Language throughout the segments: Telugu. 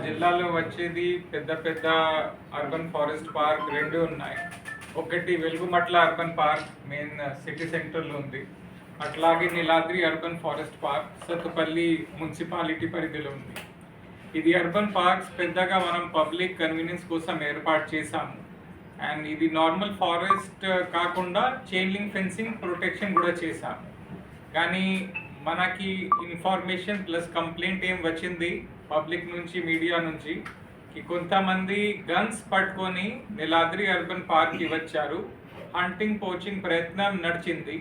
జిల్లాలో వచ్చేది పెద్ద పెద్ద అర్బన్ ఫారెస్ట్ పార్క్ రెండు ఉన్నాయి. ఒకటి Velugumatla urban park main city సెంటర్లో ఉంది. అట్లాగే Neeladri urban forest park Sathupalli municipality పరిధిలో ఉంది. ఇది అర్బన్ పార్క్స్ పెద్దగా మనం పబ్లిక్ కన్వీనియన్స్ కోసం ఏర్పాటు చేశాము. అండ్ ఇది నార్మల్ ఫారెస్ట్ కాకుండా చైన్ లింక్ ఫెన్సింగ్ ప్రొటెక్షన్ కూడా చేశాము. కానీ మనకి ఇన్ఫర్మేషన్ ప్లస్ కంప్లైంట్ ఏం వచ్చింది పబ్లిక్ నుంచి, మీడియా నుంచి, కొంతమంది గన్స్ పట్టుకొని నీలాద్రి అర్బన్ పార్క్కి వచ్చారు, హంటింగ్ పోచింగ్ ప్రయత్నం నడిచింది.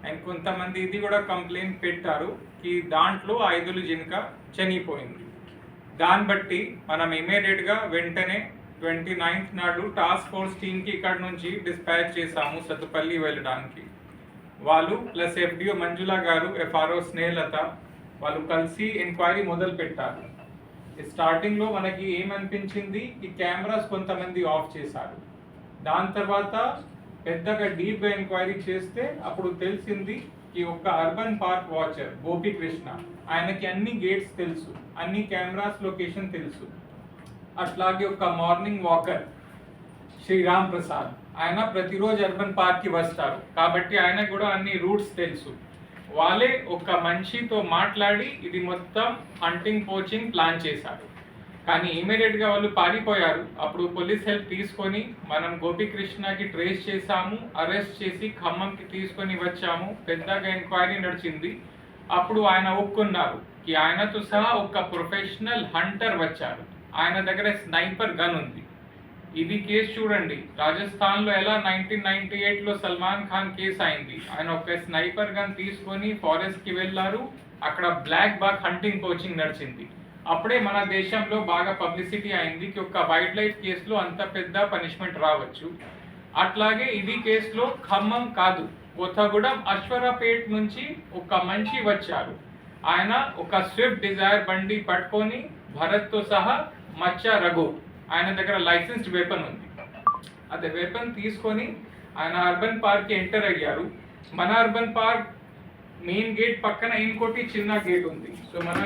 అండ్ కొంతమంది ఇది కూడా కంప్లైంట్ పెట్టారు దాంట్లో 5 జింక చనిపోయింది. దాన్ని బట్టి మనం ఇమీడియట్గా వెంటనే 29th నాడు టాస్క్ ఫోర్స్ టీమ్కి ఇక్కడ నుంచి డిస్పాచ్ చేశాము సత్తుపల్లి వెళ్ళడానికి. వాళ్ళు ప్లస్ FDO మంజుల గారు, FRO స్నేహలత వాళ్ళు కలిసి ఎంక్వైరీ మొదలు పెట్టారు. స్టార్టింగ్లో మనకి ఏమనిపించింది, ఈ కెమెరాస్ కొంతమంది ఆఫ్ చేశారు. దాని తర్వాత పెద్దగా డీప్గా ఎంక్వైరీ చేస్తే అప్పుడు తెలిసింది ఒక అర్బన్ పార్క్ వాచర్ గోపికృష్ణ, ఆయనకి అన్ని గేట్స్ తెలుసు, అన్ని కెమెరాస్ లొకేషన్ తెలుసు. అట్లాగే ఒక మార్నింగ్ వాకర్ శ్రీరామ్ ప్రసాద్, ఆయన ప్రతిరోజు అర్బన్ పార్క్కి వస్తారు కాబట్టి ఆయనకు కూడా అన్ని రూట్స్ తెలుసు. వాళ్ళే ఒక మనిషితో మాట్లాడి ఇది మొత్తం హంటింగ్ పోచింగ్ ప్లాన్ చేశారు. కానీ ఇమీడియట్గా వాళ్ళు పారిపోయారు. అప్పుడు పోలీస్ హెల్ప్ తీసుకొని మనం గోపికృష్ణకి ట్రేస్ చేశాము, అరెస్ట్ చేసి ఖమ్మంకి తీసుకొని వచ్చాము. పెద్దగా ఎంక్వైరీ నడిచింది. అప్పుడు ఆయన ఒప్పుకున్నారు ఆయనతో సహా ఒక ప్రొఫెషనల్ హంటర్ వచ్చారు, ఆయన దగ్గర స్నైపర్ గన్ ఉంది. ఇది కేసు చూడండి, రాజస్థాన్లో ఎలా 1998లో సల్మాన్ ఖాన్ కేసు అయింది. ఆయన ఒక స్నైపర్ గన్ తీసుకొని ఫారెస్ట్కి వెళ్ళారు, అక్కడ బ్లాక్ బాగ్ హంటింగ్ కోచింగ్ నడిచింది. అప్పుడే మన దేశంలో బాగా పబ్లిసిటీ అయింది ఒక వైల్డ్ లైఫ్ కేసులో అంత పెద్ద పనిష్మెంట్ రావచ్చు. అట్లాగే ఇది కేసులో ఖమ్మం కాదు, కొత్తగూడెం అశ్వరాపేట్ నుంచి ఒక మనిషి వచ్చారు. ఆయన ఒక స్విఫ్ట్ డిజైర్ బండి పట్టుకొని భరత్తో సహా మచ్చా రఘు, ఆయన దగ్గర లైసెన్స్డ్ వెపన్ ఉంది. అదే వెపన్ తీసుకొని ఆయన అర్బన్ పార్క్కి ఎంటర్ అయ్యారు. మన అర్బన్ పార్క్ మెయిన్ గేట్ పక్కన ఇంకోటి చిన్న గేట్ ఉంది. సో మనం